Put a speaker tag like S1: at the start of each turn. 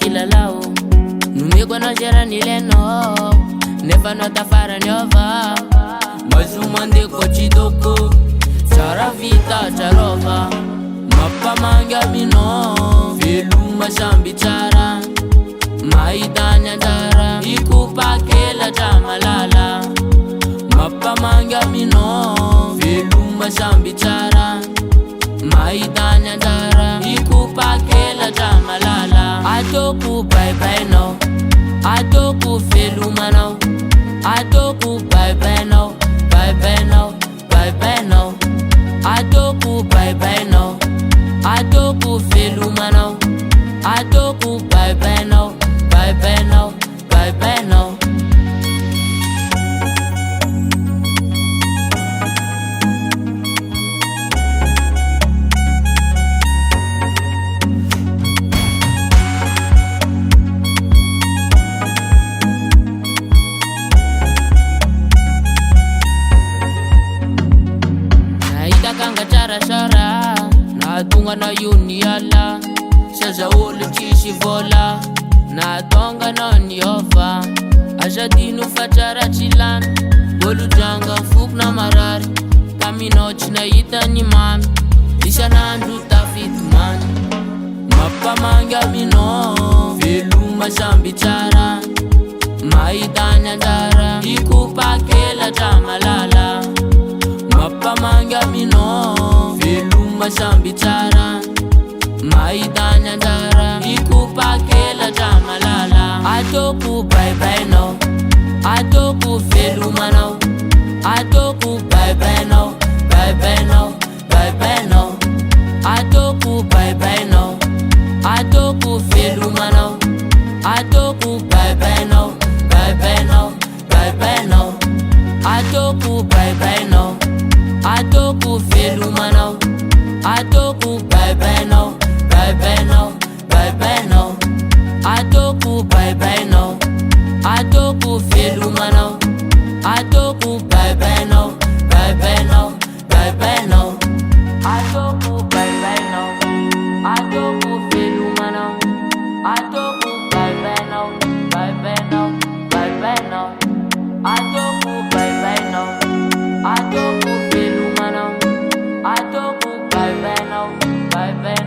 S1: kilalao numeko anao zera nilenao nefa anao tafarany ova mazomande kochidoko tsara vita tsarova mampamangy aminao veloma samby tsara mahitany anjara ikopakela malala mampamangy aminao veloma samby tsara mahitany anjara ikopakela malala Atoko baibay nao Atoko veloma nao Atoko baibay nao baibay nao baibay nao Atoko baibay nao Atoko veloma nao Atoko baibay nao baibay nao baibay nao kanga tsara sara nahatonga na uniala saza olo tsisy vola nahatonga na niova azadino fa tsara tsy lany olo janga foko na marary taminao tsy nahita ny mamy isanandro tafitomany mampamangy aminao veloma samby tsara mahitany anjara ikopakela malala mampamangy aminao veloma samby tsara mahitany anjara ikopakela malala Atoko baibay nao Atoko veloma nao Atoko baibay nao baibay nao baibay nao Atoko baibay nao Atoko veloma nao Atoko baibay nao baibay nao baibay nao Atoko baibay nao Atoko veloma nao Atoko baibay nao baibay nao baibay nao Atoko baibay nao Atoko veloma nao Atoko baibay nao baibay nao baibay nao Atoko baibay nao Atoko veloma nao Atoko baibay nao baibay nao baibay nao Atoko baibay nao Atoko veloma nao Atoko baibay nao baibay